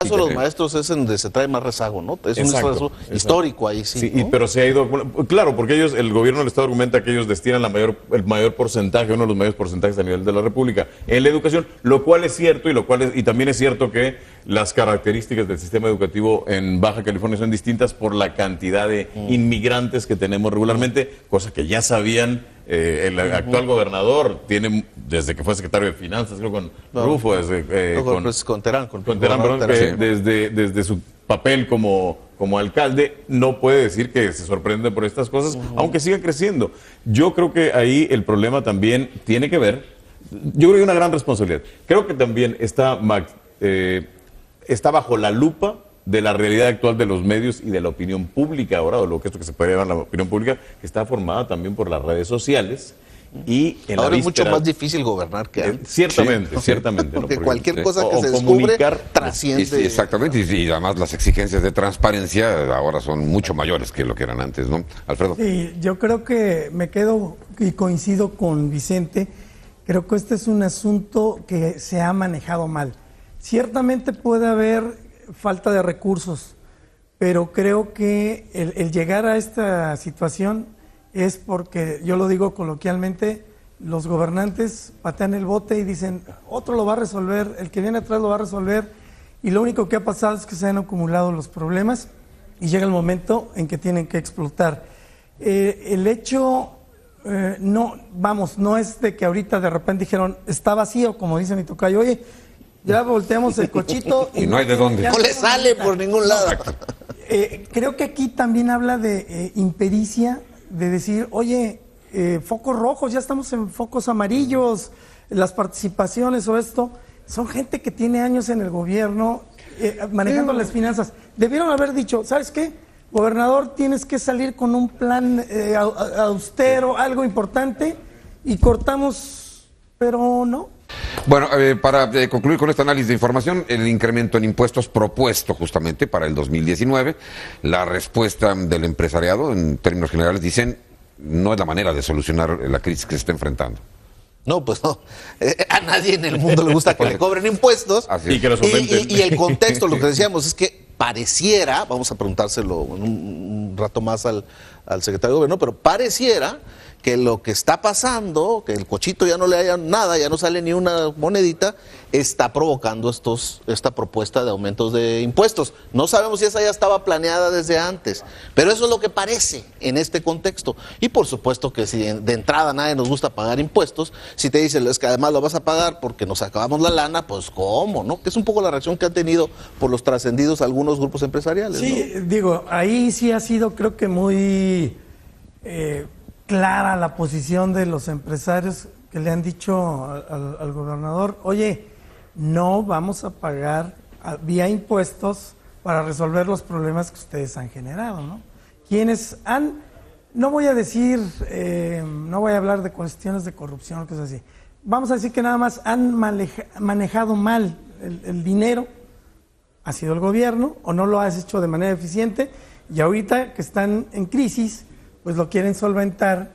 caso de los maestros es en donde se trae más rezago, ¿no? Es un rezago histórico ahí, sí. ¿No? Pero se ha ido, claro, porque el gobierno del Estado argumenta que ellos destinan el mayor porcentaje, uno de los mayores porcentajes a nivel de la República, en la educación, lo cual es cierto y también es cierto que las características del sistema educativo en Baja California son distintas por la cantidad de inmigrantes que tenemos regularmente, cosa que ya sabían. El actual gobernador tiene, desde que fue secretario de Finanzas, creo con Rufo, con Terán, desde su papel como alcalde, no puede decir que se sorprende por estas cosas, aunque siga creciendo. Yo creo que ahí el problema también tiene que ver, yo creo que hay una gran responsabilidad. Creo que también está bajo la lupa de la realidad actual de los medios y de la opinión pública ahora, o esto que se puede llamar la opinión pública, que está formada también por las redes sociales. Y ahora es mucho más difícil gobernar que antes. Ciertamente. Porque cualquier cosa que se descubre trasciende. Sí, exactamente, y además las exigencias de transparencia ahora son mucho mayores que lo que eran antes, ¿no? Alfredo. Sí, yo creo que me quedo y coincido con Vicente. Creo que este es un asunto que se ha manejado mal. Ciertamente puede haber falta de recursos, pero creo que el llegar a esta situación es porque, yo lo digo coloquialmente, los gobernantes patean el bote y dicen, otro lo va a resolver, el que viene atrás lo va a resolver, y lo único que ha pasado es que se han acumulado los problemas y llega el momento en que tienen que explotar. El hecho, no es de que ahorita de repente dijeron, está vacío, como dice mi tocayo, oye, ya volteamos el cochito y no hay de dónde. No le sale por ningún lado. Creo que aquí también habla de impericia, de decir, oye, focos rojos, ya estamos en focos amarillos, las participaciones o esto, son gente que tiene años en el gobierno manejando las finanzas. Debieron haber dicho, ¿sabes qué? Gobernador, tienes que salir con un plan austero, algo importante, y cortamos, pero no. Bueno, para concluir con este análisis de información, el incremento en impuestos propuesto justamente para el 2019, la respuesta del empresariado, en términos generales, dicen, no es la manera de solucionar la crisis que se está enfrentando. No, pues no. A nadie en el mundo le gusta que le cobren impuestos. Y que lo solventen. Y el contexto, lo que decíamos, es que pareciera, vamos a preguntárselo en un rato más al secretario de Gobierno, pero pareciera que lo que está pasando, que el cochito ya no le haya nada, ya no sale ni una monedita, está provocando esta propuesta de aumentos de impuestos. No sabemos si esa ya estaba planeada desde antes, pero eso es lo que parece en este contexto. Y por supuesto que si de entrada nadie nos gusta pagar impuestos, si te dicen, es que además lo vas a pagar porque nos acabamos la lana, pues ¿cómo? ¿No? Que es un poco la reacción que han tenido por los trascendidos algunos grupos empresariales. Sí, ¿no? digo, ahí sí ha sido, creo que muy clara la posición de los empresarios que le han dicho al gobernador, oye, no vamos a pagar vía impuestos para resolver los problemas que ustedes han generado, ¿no? Quienes no voy a decir, no voy a hablar de cuestiones de corrupción o cosas así, vamos a decir que nada más han manejado mal el dinero, ha sido el gobierno, o no lo has hecho de manera eficiente, y ahorita que están en crisis, pues lo quieren solventar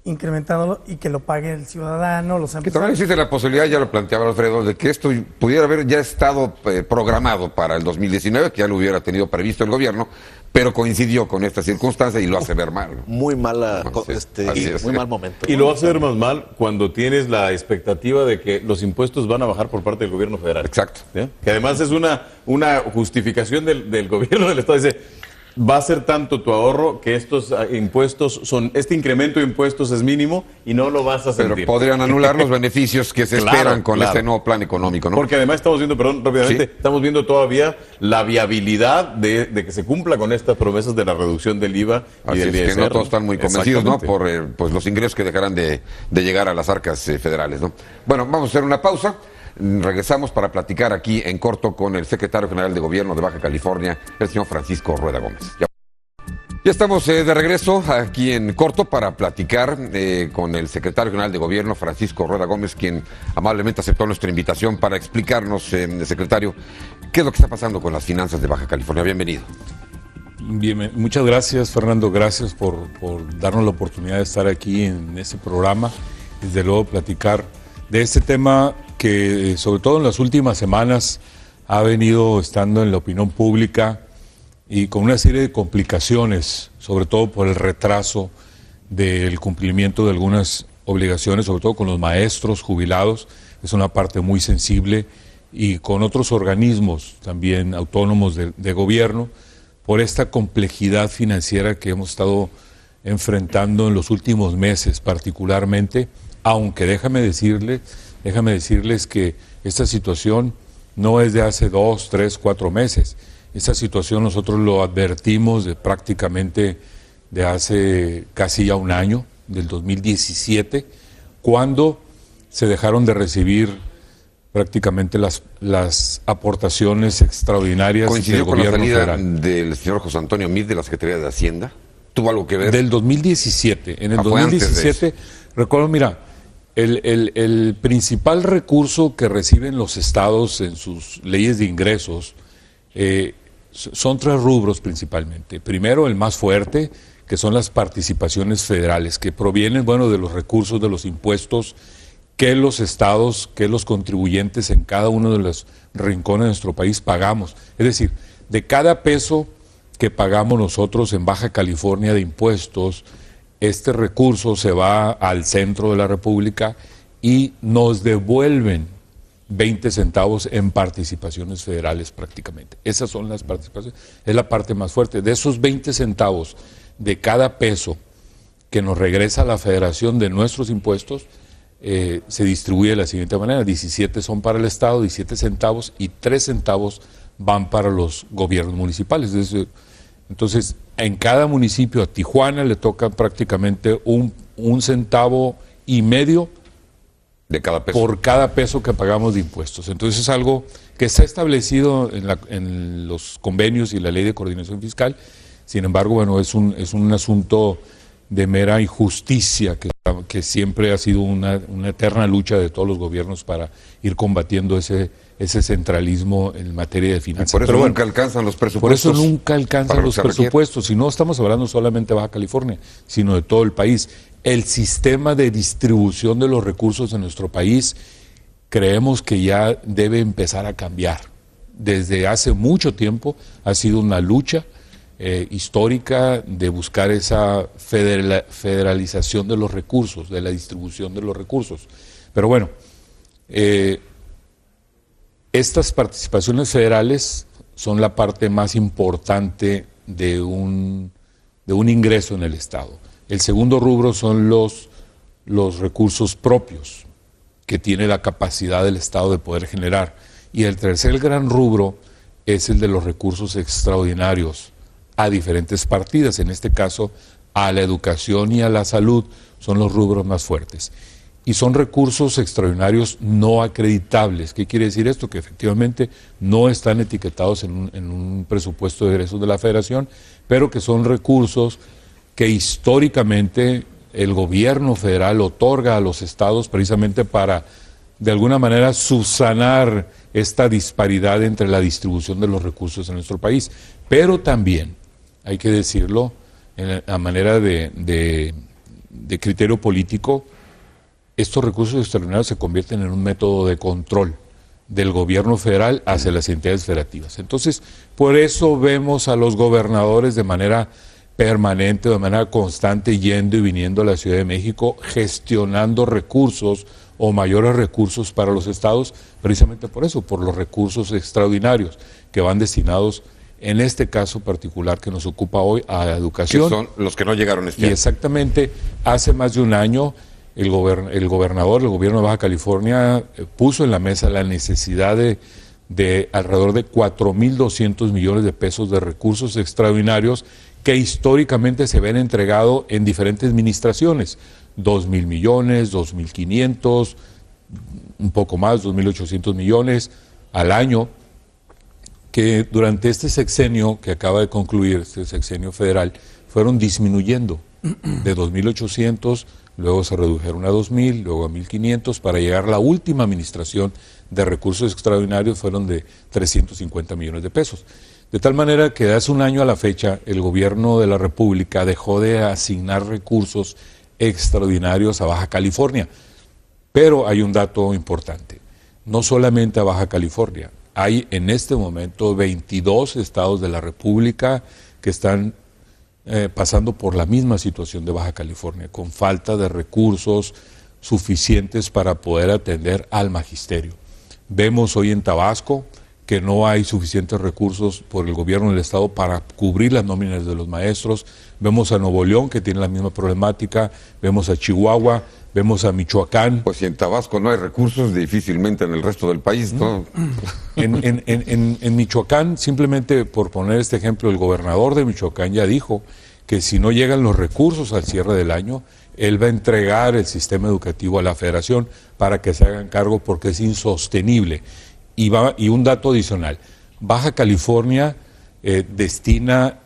incrementándolo y que lo pague el ciudadano, los empresarios. Que también existe la posibilidad, ya lo planteaba Alfredo, de que esto pudiera haber ya estado programado para el 2019, que ya lo hubiera tenido previsto el gobierno, pero coincidió con esta circunstancia y lo hace ver mal. Muy mala, muy mal momento. Y lo hace ver más mal cuando tienes la expectativa de que los impuestos van a bajar por parte del gobierno federal. Exacto. ¿Sí? Que además es una justificación del gobierno del Estado. Dice, va a ser tanto tu ahorro que estos impuestos este incremento de impuestos es mínimo y no lo vas a sentir. Pero podrían anular los beneficios que se esperan con este nuevo plan económico, ¿no? Porque además estamos viendo, perdón, rápidamente, ¿sí? Estamos viendo todavía la viabilidad de que se cumpla con estas promesas de la reducción del IVA y del ISR. Que no todos están muy convencidos, ¿no? Por pues los ingresos que dejarán de llegar a las arcas federales, ¿no? Bueno, vamos a hacer una pausa. Regresamos para platicar aquí en corto con el secretario general de Gobierno de Baja California, el señor Francisco Rueda Gómez. Ya estamos de regreso aquí en corto para platicar con el secretario general de Gobierno, Francisco Rueda Gómez, quien amablemente aceptó nuestra invitación para explicarnos, secretario, qué es lo que está pasando con las finanzas de Baja California. Bienvenido. Bien, muchas gracias, Fernando. Gracias por darnos la oportunidad de estar aquí en este programa. Desde luego platicar de este tema que, sobre todo en las últimas semanas, ha venido estando en la opinión pública y con una serie de complicaciones, sobre todo por el retraso del cumplimiento de algunas obligaciones, sobre todo con los maestros jubilados, es una parte muy sensible, y con otros organismos también autónomos de gobierno, por esta complejidad financiera que hemos estado enfrentando en los últimos meses particularmente, aunque déjame decirles que esta situación no es de hace 2, 3, 4 meses. Esta situación nosotros lo advertimos prácticamente de hace casi ya un año, del 2017, cuando se dejaron de recibir prácticamente las aportaciones extraordinarias del gobierno federal. ¿Coincidió con la salida del señor José Antonio Meade de la Secretaría de Hacienda? ¿Tuvo algo que ver? Del 2017. En el 2017, recuerdo, mira, el principal recurso que reciben los estados en sus leyes de ingresos son 3 rubros principalmente. Primero, el más fuerte, que son las participaciones federales, que provienen, bueno, de los recursos de los impuestos que los estados, que los contribuyentes en cada uno de los rincones de nuestro país pagamos. Es decir, de cada peso que pagamos nosotros en Baja California de impuestos, este recurso se va al centro de la República y nos devuelven 20 centavos en participaciones federales prácticamente. Esas son las participaciones, es la parte más fuerte. De esos 20 centavos de cada peso que nos regresa a la federación de nuestros impuestos, se distribuye de la siguiente manera: 17 son para el Estado, 17 centavos, y 3 centavos van para los gobiernos municipales. Entonces, en cada municipio, a Tijuana le toca prácticamente un centavo y medio de cada peso, por cada peso que pagamos de impuestos. Entonces es algo que está establecido en los convenios y la ley de coordinación fiscal. Sin embargo, bueno, es un asunto de mera injusticia que siempre ha sido una eterna lucha de todos los gobiernos para ir combatiendo ese centralismo en materia de finanzas. Y por eso nunca alcanzan los presupuestos. Por eso nunca alcanzan los presupuestos. Y no estamos hablando solamente de Baja California, sino de todo el país. El sistema de distribución de los recursos en nuestro país creemos que ya debe empezar a cambiar. Desde hace mucho tiempo ha sido una lucha histórica de buscar esa federalización de los recursos, de la distribución de los recursos. Pero bueno, estas participaciones federales son la parte más importante de un ingreso en el Estado. El segundo rubro son los recursos propios que tiene la capacidad del Estado de poder generar. Y el tercer gran rubro es el de los recursos extraordinarios a diferentes partidas, en este caso a la educación y a la salud, son los rubros más fuertes. Y son recursos extraordinarios no acreditables. ¿Qué quiere decir esto? Que efectivamente no están etiquetados en un presupuesto de egresos de la Federación, pero que son recursos que históricamente el gobierno federal otorga a los estados precisamente para, de alguna manera, subsanar esta disparidad entre la distribución de los recursos en nuestro país. Pero también, hay que decirlo, a manera de criterio político, estos recursos extraordinarios se convierten en un método de control del gobierno federal hacia las entidades federativas. Entonces, por eso vemos a los gobernadores de manera permanente, de manera constante, yendo y viniendo a la Ciudad de México, gestionando recursos o mayores recursos para los estados, precisamente por eso, por los recursos extraordinarios que van destinados, en este caso particular que nos ocupa hoy, a la educación. Que son los que no llegaron este año. Y exactamente, hace más de un año, el gobernador, el gobierno de Baja California, puso en la mesa la necesidad de alrededor de 4.200 millones de pesos de recursos extraordinarios que históricamente se ven entregado en diferentes administraciones, 2.000 millones, 2.500, un poco más, 2.800 millones al año, que durante este sexenio que acaba de concluir, este sexenio federal, fueron disminuyendo de 2.800, luego se redujeron a 2.000, luego a 1.500, para llegar a la última administración de recursos extraordinarios fueron de 350 millones de pesos. De tal manera que de hace un año a la fecha el gobierno de la República dejó de asignar recursos extraordinarios a Baja California. Pero hay un dato importante, no solamente a Baja California, hay en este momento 22 estados de la República que están pasando por la misma situación de Baja California, con falta de recursos suficientes para poder atender al magisterio. Vemos hoy en Tabasco que no hay suficientes recursos por el gobierno del estado para cubrir las nóminas de los maestros. Vemos a Nuevo León, que tiene la misma problemática. Vemos a Chihuahua, vemos a Michoacán. Pues si en Tabasco no hay recursos, difícilmente en el resto del país, ¿no? En Michoacán, simplemente por poner este ejemplo, el gobernador de Michoacán ya dijo que si no llegan los recursos al cierre del año, él va a entregar el sistema educativo a la federación para que se hagan cargo porque es insostenible. Y un dato adicional, Baja California destina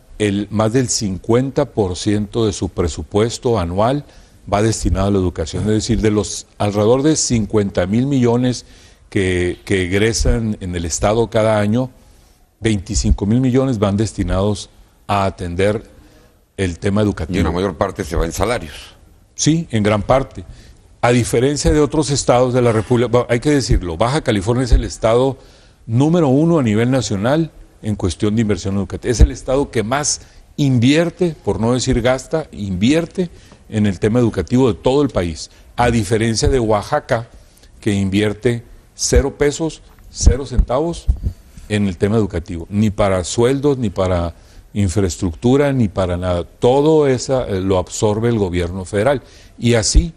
más del 50% de su presupuesto anual va destinado a la educación, es decir, de los alrededor de 50,000 millones que egresan en el estado cada año, 25,000 millones van destinados a atender el tema educativo. Y una mayor parte se va en salarios. Sí, en gran parte. A diferencia de otros estados de la República, hay que decirlo, Baja California es el estado número 1 a nivel nacional en cuestión de inversión educativa. Es el estado que más invierte, por no decir gasta, invierte en el tema educativo de todo el país. A diferencia de Oaxaca, que invierte 0 pesos, 0 centavos en el tema educativo. Ni para sueldos, ni para infraestructura, ni para nada. Todo eso lo absorbe el gobierno federal. Y así,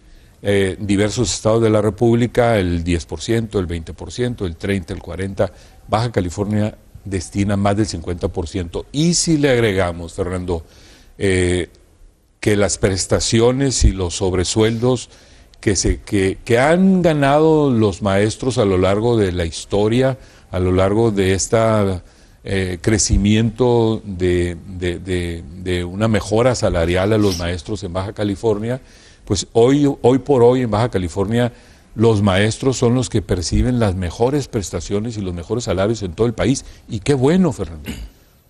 diversos estados de la República, el 10%, el 20%, el 30%, el 40%, Baja California destina más del 50%. Y si le agregamos, Fernando, que las prestaciones y los sobresueldos que han ganado los maestros a lo largo de la historia, a lo largo de este crecimiento de una mejora salarial a los maestros en Baja California, pues hoy por hoy en Baja California los maestros son los que perciben las mejores prestaciones y los mejores salarios en todo el país. Y qué bueno, Fernando.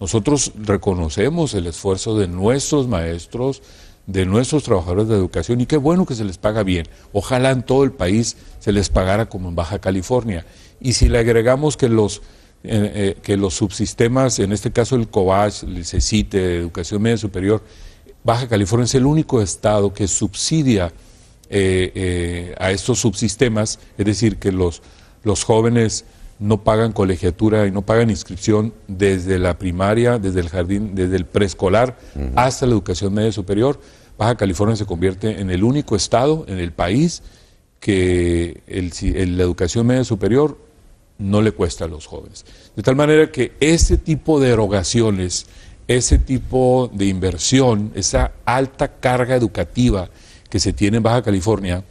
Nosotros reconocemos el esfuerzo de nuestros maestros, de nuestros trabajadores de educación, y qué bueno que se les paga bien. Ojalá en todo el país se les pagara como en Baja California. Y si le agregamos que los subsistemas, en este caso el COBACH, el CECITE, de Educación Media Superior, Baja California es el único estado que subsidia a estos subsistemas, es decir, que los jóvenes no pagan colegiatura y no pagan inscripción desde la primaria, desde el jardín, desde el preescolar hasta la educación media superior. Baja California se convierte en el único estado en el país que la educación media superior no le cuesta a los jóvenes. De tal manera que ese tipo de erogaciones, ese tipo de inversión, esa alta carga educativa que se tiene en Baja California,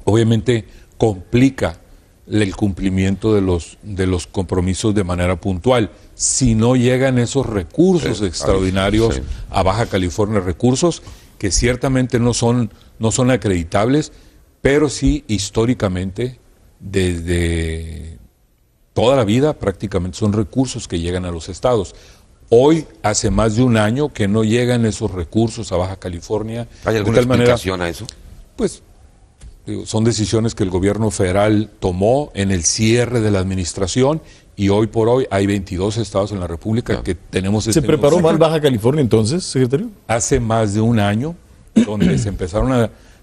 obviamente complica el cumplimiento de los compromisos de manera puntual. Si no llegan esos recursos extraordinarios a Baja California, recursos que ciertamente no son acreditables, pero sí históricamente, desde toda la vida, prácticamente son recursos que llegan a los estados. Hoy, hace más de un año que no llegan esos recursos a Baja California. ¿Hay alguna explicación a eso? Pues son decisiones que el gobierno federal tomó en el cierre de la administración, y hoy por hoy hay 22 estados en la República que tenemos... ¿Se preparó mal Baja California entonces, secretario? Hace más de un año,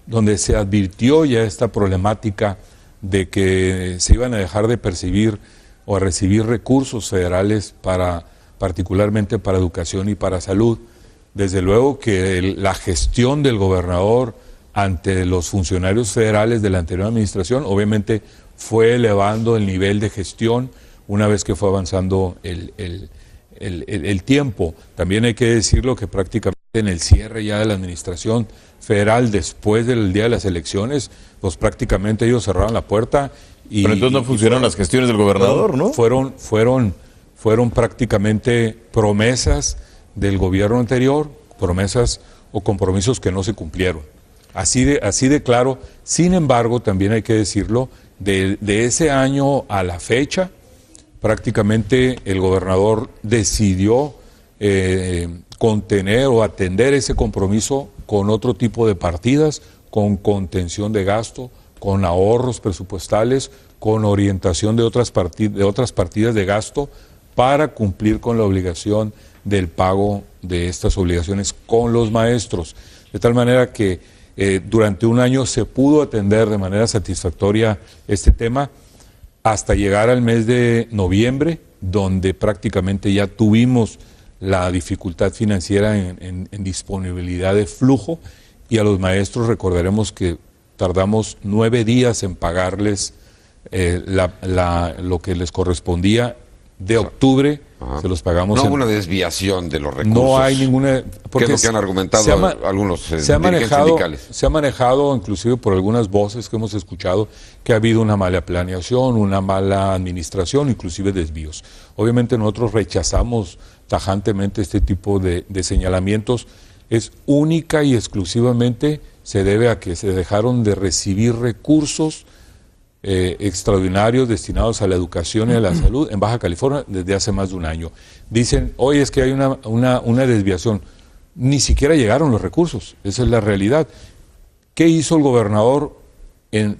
donde se advirtió ya esta problemática de que se iban a dejar de percibir o a recibir recursos federales particularmente para educación y para salud. Desde luego que la gestión del gobernador ante los funcionarios federales de la anterior administración obviamente fue elevando el nivel de gestión una vez que fue avanzando el tiempo. También hay que decirlo que prácticamente en el cierre ya de la administración federal, después del día de las elecciones, pues prácticamente ellos cerraron la puerta. Pero entonces no funcionaron las gestiones del gobernador, ¿no? Fueron prácticamente promesas del gobierno anterior, promesas o compromisos que no se cumplieron. Así de claro. Sin embargo, también hay que decirlo, de ese año a la fecha, prácticamente el gobernador decidió contener o atender ese compromiso con otro tipo de partidas, con contención de gasto, con ahorros presupuestales, con orientación de otras partidas de gasto para cumplir con la obligación del pago de estas obligaciones con los maestros. De tal manera que durante un año se pudo atender de manera satisfactoria este tema hasta llegar al mes de noviembre, donde prácticamente ya tuvimos la dificultad financiera en disponibilidad de flujo, y a los maestros recordaremos que tardamos 9 días en pagarles lo que les correspondía de octubre. Ajá. Se los pagamos. No hubo una desviación de los recursos. No hay ninguna. ¿Qué es lo que han argumentado algunos dirigentes sindicales? Se ha manejado, inclusive por algunas voces que hemos escuchado, que ha habido una mala planeación, una mala administración, inclusive desvíos. Obviamente nosotros rechazamos tajantemente este tipo de señalamientos. Es única y exclusivamente se debe a que se dejaron de recibir recursos extraordinarios destinados a la educación y a la salud en Baja California desde hace más de un año. Dicen, hoy es que hay una desviación. Ni siquiera llegaron los recursos, esa es la realidad. ¿Qué hizo el gobernador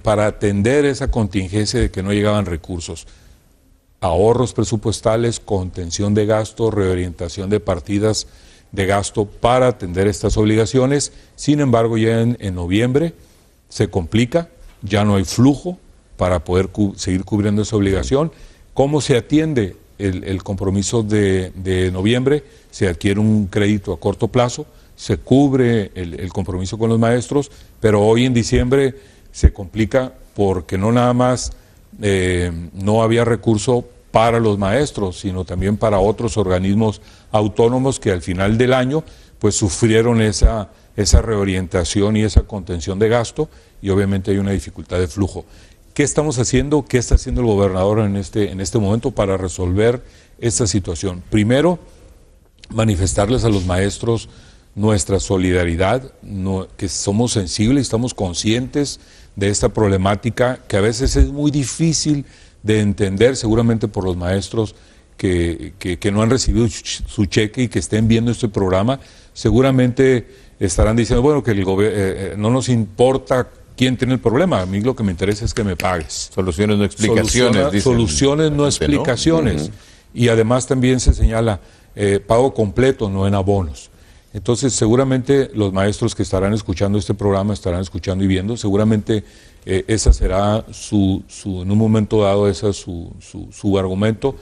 para atender esa contingencia de que no llegaban recursos? Ahorros presupuestales, contención de gasto, reorientación de partidas de gasto para atender estas obligaciones. Sin embargo, ya en noviembre se complica, ya no hay flujo para poder seguir cubriendo esa obligación. ¿Cómo se atiende el compromiso de noviembre? Se adquiere un crédito a corto plazo, se cubre el compromiso con los maestros, pero hoy en diciembre se complica porque no nada más no había recurso para los maestros, sino también para otros organismos autónomos que al final del año pues sufrieron esa reorientación y esa contención de gasto, y obviamente hay una dificultad de flujo. ¿Qué estamos haciendo? ¿Qué está haciendo el gobernador en este momento para resolver esta situación? Primero, manifestarles a los maestros nuestra solidaridad, que somos sensibles y estamos conscientes de esta problemática que a veces es muy difícil de entender, seguramente por los maestros que no han recibido su cheque y que estén viendo este programa. Seguramente estarán diciendo, bueno, que no nos importa quién tiene el problema, a mí lo que me interesa es que me pagues. Soluciones, no explicaciones. Soluciones, no explicaciones. Y además también se señala pago completo, no en abonos. Entonces, seguramente los maestros que estarán escuchando este programa, estarán escuchando y viendo, seguramente esa será en un momento dado, esa su argumento,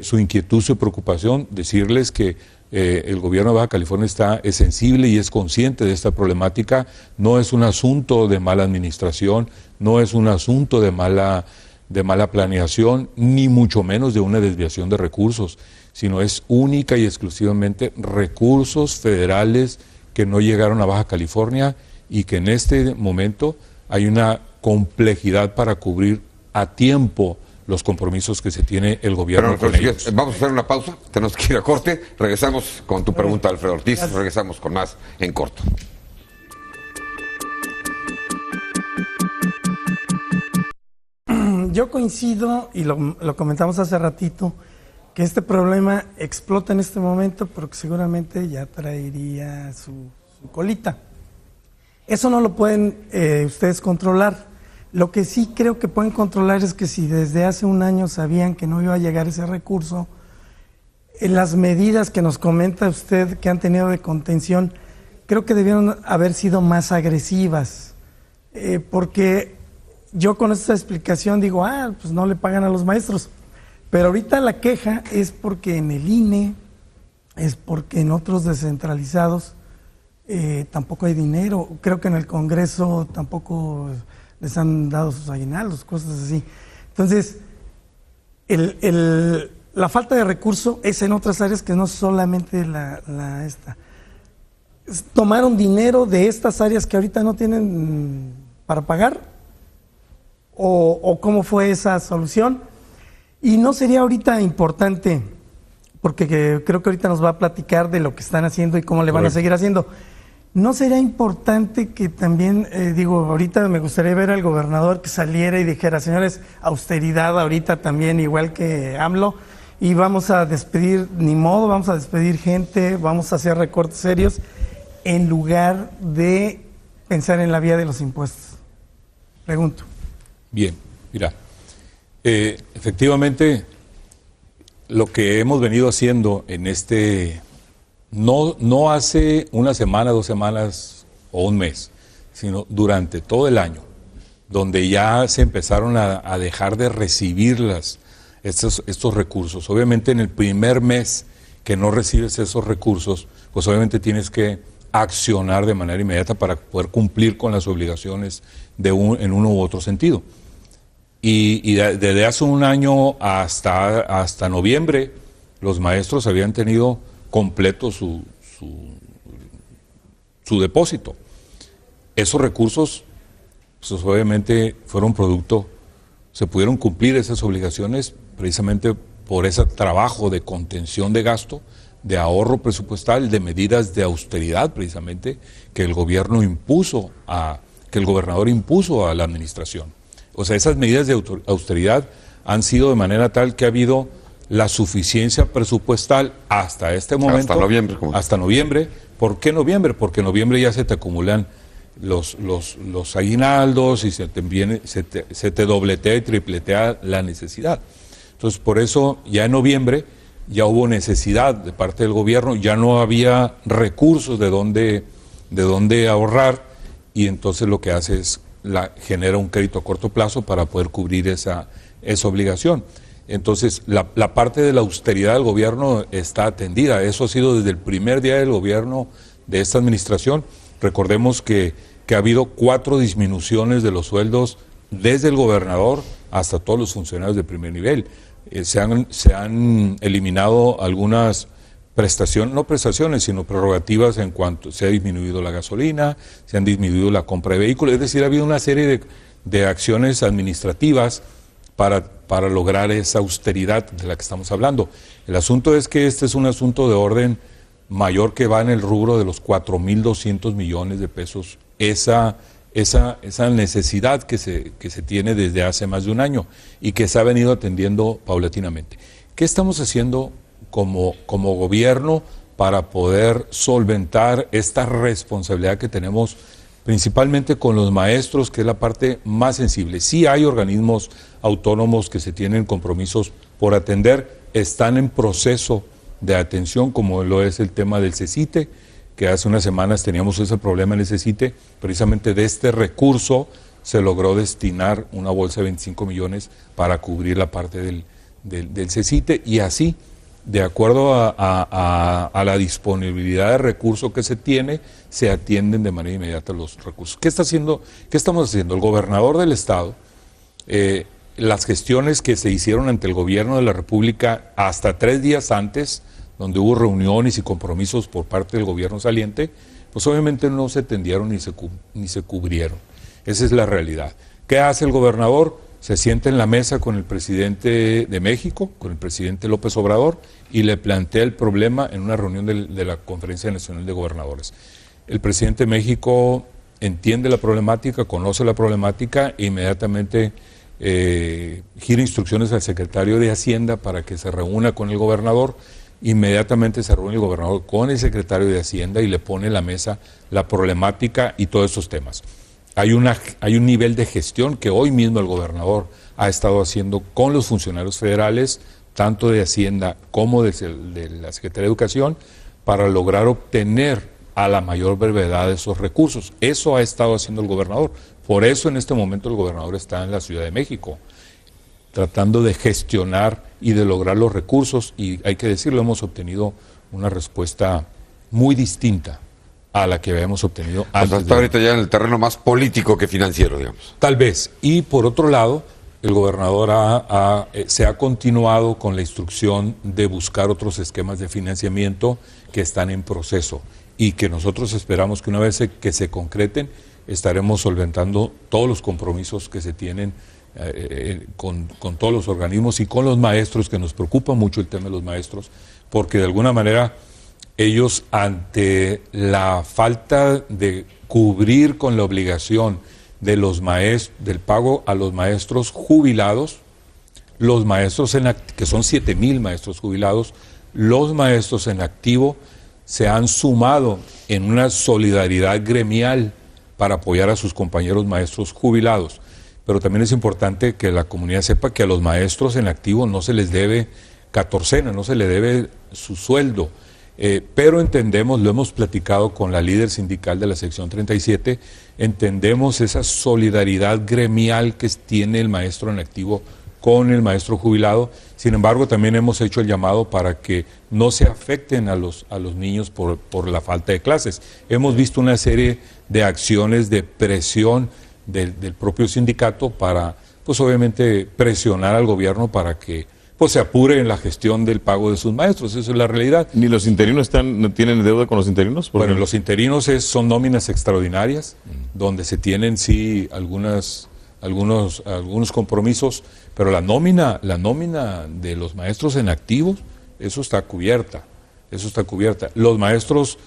su inquietud, su preocupación, decirles que el gobierno de Baja California es sensible y es consciente de esta problemática. No es un asunto de mala administración, no es un asunto de mala planeación, ni mucho menos de una desviación de recursos, sino es única y exclusivamente recursos federales que no llegaron a Baja California y que en este momento hay una complejidad para cubrir a tiempo los compromisos que se tiene el gobierno con ellos. Vamos a hacer una pausa, tenemos que ir a corte, regresamos con tu pregunta, Alfredo Ortiz, regresamos con más en corto. Yo coincido, y lo comentamos hace ratito, que este problema explota en este momento porque seguramente ya traería su colita. Eso no lo pueden ustedes controlar. Lo que sí creo que pueden controlar es que si desde hace un año sabían que no iba a llegar ese recurso, en las medidas que nos comenta usted que han tenido de contención, creo que debieron haber sido más agresivas, porque yo con esta explicación digo, pues no le pagan a los maestros, pero ahorita la queja es porque en el INE, es porque en otros descentralizados tampoco hay dinero, creo que en el Congreso tampoco les han dado sus aguinaldos, cosas así. Entonces, la falta de recurso es en otras áreas que no solamente esta. Tomaron dinero de estas áreas que ahorita no tienen para pagar, o cómo fue esa solución. Y no sería ahorita importante, porque creo que ahorita nos va a platicar de lo que están haciendo y cómo le van a seguir haciendo. ¿No sería importante que también, ahorita me gustaría ver al gobernador que saliera y dijera, señores, austeridad ahorita también, igual que AMLO, y vamos a despedir, ni modo, vamos a despedir gente, vamos a hacer recortes serios, en lugar de pensar en la vía de los impuestos? Pregunto. Bien, mira, Efectivamente, lo que hemos venido haciendo en no hace una semana, 2 semanas o un mes, sino durante todo el año, donde ya se empezaron a dejar de recibir estos recursos. Obviamente en el primer mes que no recibes esos recursos, pues obviamente tienes que accionar de manera inmediata para poder cumplir con las obligaciones en uno u otro sentido. Y desde hace un año hasta noviembre, los maestros habían tenido completo su depósito. Esos recursos, pues obviamente fueron producto, se pudieron cumplir esas obligaciones precisamente por ese trabajo de contención de gasto, de ahorro presupuestal, de medidas de austeridad precisamente que el gobernador impuso a la administración. O sea, esas medidas de austeridad han sido de manera tal que ha habido la suficiencia presupuestal hasta este momento. Hasta noviembre. Hasta noviembre. ¿Por qué noviembre? Porque en noviembre ya se te acumulan los aguinaldos y se te dobletea y tripletea la necesidad. Entonces, por eso ya en noviembre ya hubo necesidad de parte del gobierno, ya no había recursos de dónde ahorrar, y entonces lo que hace es genera un crédito a corto plazo para poder cubrir esa obligación. Entonces, la parte de la austeridad del gobierno está atendida. Eso ha sido desde el primer día del gobierno de esta administración. Recordemos que ha habido 4 disminuciones de los sueldos desde el gobernador hasta todos los funcionarios de primer nivel. Se han eliminado algunas prestaciones, sino prerrogativas en cuanto se ha disminuido la gasolina, se han disminuido la compra de vehículos. Es decir, ha habido una serie de acciones administrativas para lograr esa austeridad de la que estamos hablando. El asunto es que este es un asunto de orden mayor que va en el rubro de los 4.200 millones de pesos. Esa necesidad que se tiene desde hace más de un año y que se ha venido atendiendo paulatinamente. ¿Qué estamos haciendo como gobierno para poder solventar esta responsabilidad que tenemos principalmente con los maestros, que es la parte más sensible? Sí hay organismos autónomos que se tienen compromisos por atender, están en proceso de atención, como lo es el tema del CECITE, que hace unas semanas teníamos ese problema en el CECITE. Precisamente de este recurso se logró destinar una bolsa de 25 millones para cubrir la parte del CECITE, y así, de acuerdo a la disponibilidad de recursos que se tiene, se atienden de manera inmediata los recursos. ¿Qué estamos haciendo? El gobernador del estado, las gestiones que se hicieron ante el gobierno de la República hasta 3 días antes, donde hubo reuniones y compromisos por parte del gobierno saliente, pues obviamente no se atendieron ni se cubrieron. Esa es la realidad. ¿Qué hace el gobernador? Se sienta en la mesa con el presidente de México, con el presidente López Obrador, y le plantea el problema en una reunión de la Conferencia Nacional de Gobernadores. El presidente de México entiende la problemática, conoce la problemática e inmediatamente gira instrucciones al secretario de Hacienda para que se reúna con el gobernador. Inmediatamente se reúne el gobernador con el secretario de Hacienda y le pone en la mesa la problemática y todos esos temas. Hay un nivel de gestión que hoy mismo el gobernador ha estado haciendo con los funcionarios federales, tanto de Hacienda como de la Secretaría de Educación, para lograr obtener a la mayor brevedad esos recursos. Eso ha estado haciendo el gobernador. Por eso en este momento el gobernador está en la Ciudad de México, tratando de gestionar y de lograr los recursos, y hay que decirlo, hemos obtenido una respuesta muy distinta a la que habíamos obtenido antes. Hasta ahorita ya en el terreno más político que financiero, digamos. Tal vez. Y por otro lado, el gobernador se ha continuado con la instrucción de buscar otros esquemas de financiamiento que están en proceso y que nosotros esperamos que una vez que se concreten, estaremos solventando todos los compromisos que se tienen con todos los organismos y con los maestros, que nos preocupa mucho el tema de los maestros, porque de alguna manera ellos, ante la falta de cubrir con la obligación de del pago a los maestros jubilados, los maestros que son 7,000 maestros jubilados, los maestros en activo se han sumado en una solidaridad gremial para apoyar a sus compañeros maestros jubilados. pero también es importante que la comunidad sepa que a los maestros en activo no se les debe catorcena, no se les debe su sueldo. Pero entendemos, lo hemos platicado con la líder sindical de la sección 37, entendemos esa solidaridad gremial que tiene el maestro en activo con el maestro jubilado. Sin embargo, también hemos hecho el llamado para que no se afecten a los niños por la falta de clases. Hemos visto una serie de acciones de presión del propio sindicato para, pues obviamente, presionar al gobierno para que pues se apure en la gestión del pago de sus maestros. Esa es la realidad. ¿Ni los interinos tienen deuda con los interinos? Bueno, los interinos son nóminas extraordinarias, donde se tienen sí algunos compromisos, pero la nómina de los maestros en activos, eso está cubierta. Los maestros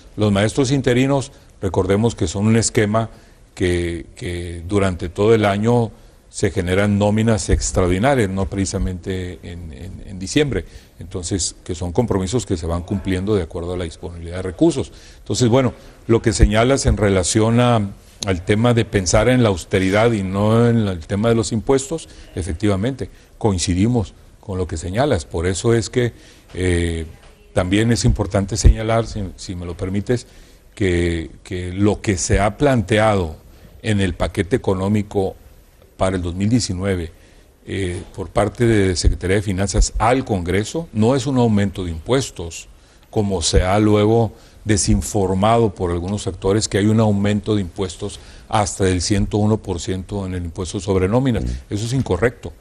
interinos, recordemos que son un esquema que durante todo el año se generan nóminas extraordinarias, no precisamente en diciembre. Entonces, que son compromisos que se van cumpliendo de acuerdo a la disponibilidad de recursos. Entonces, bueno, lo que señalas en relación al tema de pensar en la austeridad y no en el tema de los impuestos, efectivamente, coincidimos con lo que señalas. Por eso es que también es importante señalar, si me lo permites, que lo que se ha planteado en el paquete económico para el 2019 por parte de Secretaría de Finanzas al Congreso no es un aumento de impuestos, como se ha luego desinformado por algunos actores que hay un aumento de impuestos hasta del 101% en el impuesto sobre nóminas. Eso es incorrecto.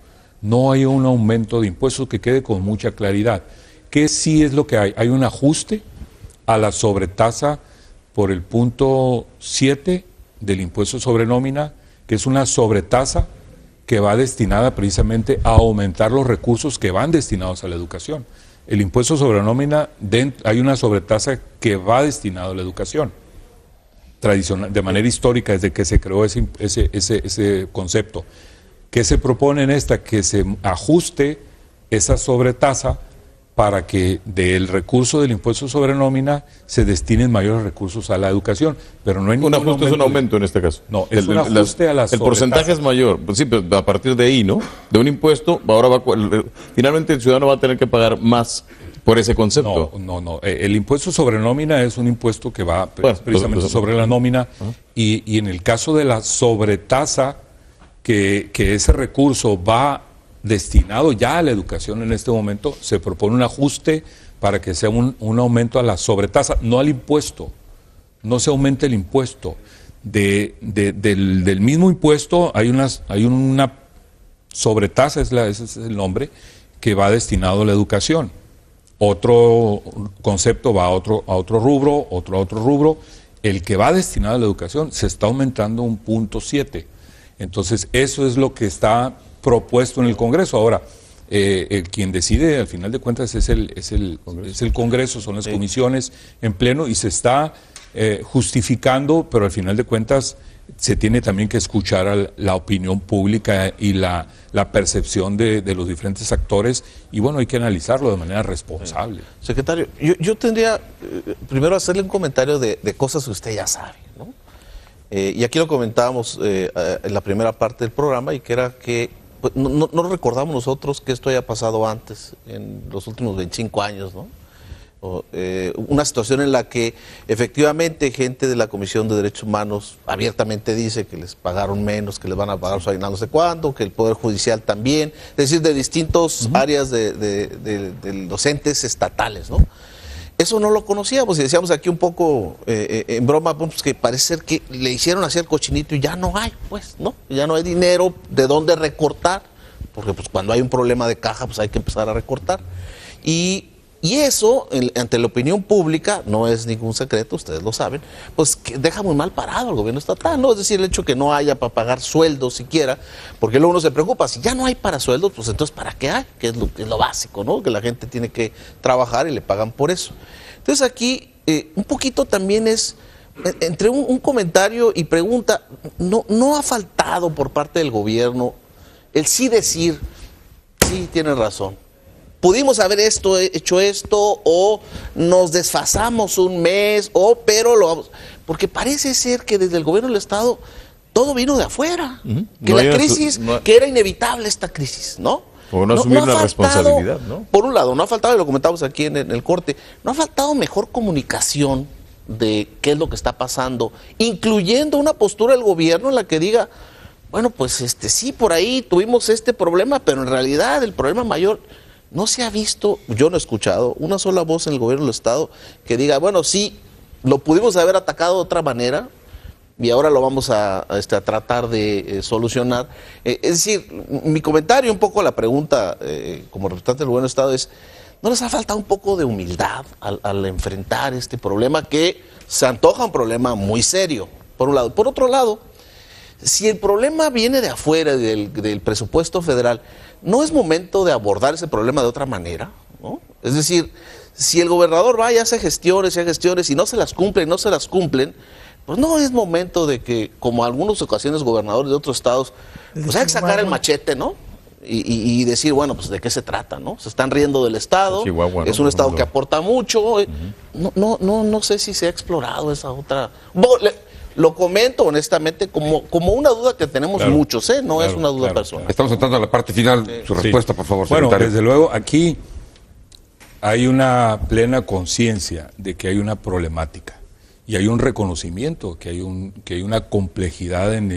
No hay un aumento de impuestos, que quede con mucha claridad. ¿Qué sí es lo que hay? Hay un ajuste a la sobretasa por el punto 7 del impuesto sobre nómina, que es una sobretasa que va destinada precisamente a aumentar los recursos que van destinados a la educación. El impuesto sobre nómina, hay una sobretasa que va destinado a la educación. Tradicional, de manera histórica, desde que se creó ese concepto. ¿Qué se propone en esta? Que se ajuste esa sobretasa para que del recurso del impuesto sobre nómina se destinen mayores recursos a la educación, pero no hay ningún ajuste, es un aumento en este caso. No, es un ajuste a la sobretasa. El porcentaje es mayor, pues sí, pero a partir de ahí, ¿no? De un impuesto, finalmente el ciudadano va a tener que pagar más por ese concepto. No. El impuesto sobre nómina es un impuesto que va precisamente sobre la nómina, y en el caso de la sobretasa, que ese recurso va destinado ya a la educación en este momento, se propone un ajuste para que sea un aumento a la sobretasa, no al impuesto, no se aumente el impuesto. Del mismo impuesto hay una sobretasa, ese es el nombre, que va destinado a la educación. Otro concepto va a otro rubro, otro a otro rubro. El que va destinado a la educación se está aumentando un punto 7. Entonces, eso es lo que está propuesto en el Congreso. Ahora, quien decide, al final de cuentas, es el Congreso, son las comisiones en pleno, y se está justificando, pero al final de cuentas se tiene también que escuchar a la opinión pública y la percepción de los diferentes actores, y bueno, hay que analizarlo de manera responsable. Secretario, yo tendría primero hacerle un comentario de cosas que usted ya sabe, ¿no? Y aquí lo comentábamos en la primera parte del programa, y que era que pues, no recordamos nosotros que esto haya pasado antes, en los últimos 25 años, ¿no? Una situación en la que efectivamente gente de la Comisión de Derechos Humanos abiertamente dice que les pagaron menos, que les van a pagar su aguinaldo no sé cuándo, que el Poder Judicial también, es decir, de distintas áreas de los entes estatales, ¿no? Eso no lo conocíamos, y decíamos aquí un poco en broma, pues que parece ser que le hicieron así el cochinito y ya no hay, pues, ¿no? Ya no hay dinero de dónde recortar, porque pues cuando hay un problema de caja, pues hay que empezar a recortar. Y eso, ante la opinión pública, no es ningún secreto, ustedes lo saben, pues que deja muy mal parado al gobierno estatal, ¿no? Es decir, el hecho que no haya para pagar sueldos siquiera, porque luego uno se preocupa, si ya no hay para sueldos, pues entonces ¿para qué hay? Que es lo básico, ¿no? Que la gente tiene que trabajar y le pagan por eso. Entonces aquí, un poquito también es, entre un comentario y pregunta, no ha faltado por parte del gobierno el sí decir, sí, tiene razón. Pudimos haber hecho esto, o nos desfasamos un mes, pero lo vamos. Porque parece ser que desde el gobierno del Estado todo vino de afuera. Que No la hay crisis, no- que era inevitable esta crisis, ¿no? O no asumir ha la responsabilidad, ¿no? Por un lado, no ha faltado, y lo comentamos aquí en el corte, no ha faltado mejor comunicación de qué es lo que está pasando, incluyendo una postura del gobierno en la que diga, bueno, pues sí, por ahí tuvimos este problema, pero en realidad el problema mayor no se ha visto, yo no he escuchado una sola voz en el gobierno del Estado que diga, bueno, sí, lo pudimos haber atacado de otra manera y ahora lo vamos a tratar de solucionar. Es decir, mi comentario un poco a la pregunta como representante del gobierno del Estado es, ¿no les ha faltado un poco de humildad al enfrentar este problema que se antoja un problema muy serio, por un lado? Por otro lado, si el problema viene de afuera del presupuesto federal, ¿no es momento de abordar ese problema de otra manera? ¿No? Es decir, si el gobernador va y hace gestiones y no se las cumplen, pues no es momento de que, como algunas ocasiones gobernadores de otros estados, pues hay que sacar el machete, ¿no? Y decir, bueno, pues de qué se trata, ¿no? Se están riendo del Estado, Chihuahua, ¿no? es un Estado que aporta mucho. No sé si se ha explorado esa otra. Lo comento honestamente como una duda que tenemos Claro, muchos, no claro, es una duda claro, personal. Estamos entrando a la parte final. Su respuesta, por favor, Bueno, secretario. desde luego, aquí hay una plena conciencia de que hay una problemática y hay un reconocimiento que hay una complejidad en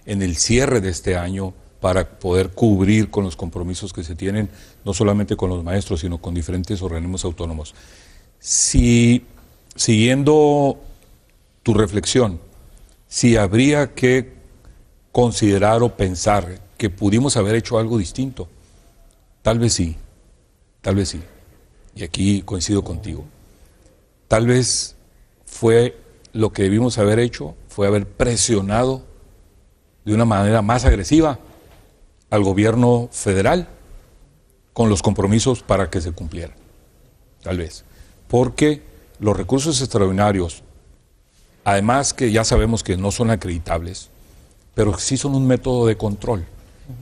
el cierre de este año para poder cubrir con los compromisos que se tienen, no solamente con los maestros, sino con diferentes organismos autónomos. Si, siguiendo tu reflexión, si habría que considerar o pensar que pudimos haber hecho algo distinto, tal vez sí, y aquí coincido contigo. Tal vez fue lo que debimos haber hecho, fue haber presionado de una manera más agresiva al gobierno federal con los compromisos para que se cumplieran, tal vez. Porque los recursos extraordinarios, además que ya sabemos que no son acreditables, pero sí son un método de control.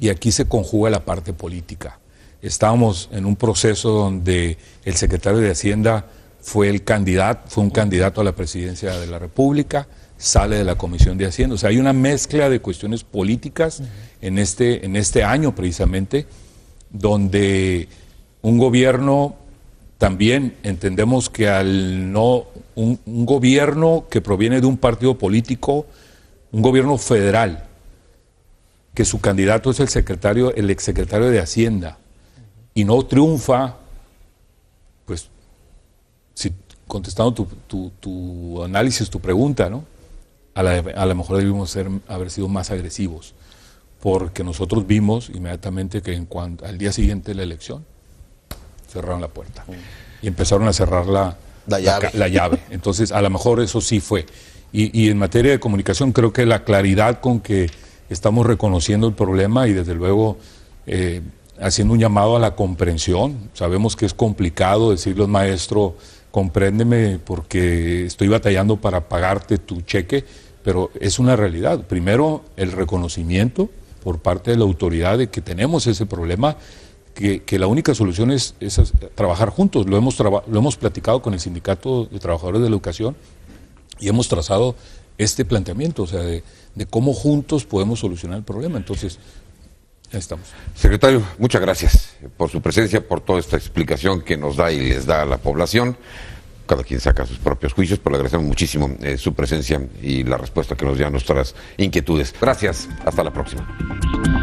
Y aquí se conjuga la parte política. Estábamos en un proceso donde el secretario de Hacienda fue un candidato a la presidencia de la República, sale de la Comisión de Hacienda. O sea, hay una mezcla de cuestiones políticas en este año precisamente, donde un gobierno, también entendemos que un gobierno que proviene de un partido político, un gobierno federal, que su candidato es el exsecretario de Hacienda, y no triunfa, pues, contestando tu análisis, tu pregunta, ¿no? A lo mejor debimos haber sido más agresivos, porque nosotros vimos inmediatamente que al día siguiente de la elección, cerraron la puerta y empezaron a cerrar la llave. Entonces, a lo mejor eso sí fue. Y en materia de comunicación, creo que la claridad con que estamos reconociendo el problema y desde luego haciendo un llamado a la comprensión. Sabemos que es complicado decirle al maestro, compréndeme porque estoy batallando para pagarte tu cheque, pero es una realidad. Primero, el reconocimiento por parte de la autoridad de que tenemos ese problema, que la única solución es trabajar juntos. Lo hemos platicado con el Sindicato de Trabajadores de la Educación y hemos trazado este planteamiento, o sea, de cómo juntos podemos solucionar el problema. Entonces, ahí estamos. Secretario, muchas gracias por su presencia, por toda esta explicación que nos da y les da a la población. Cada quien saca sus propios juicios, pero le agradecemos muchísimo su presencia y la respuesta que nos dio a nuestras inquietudes. Gracias, hasta la próxima.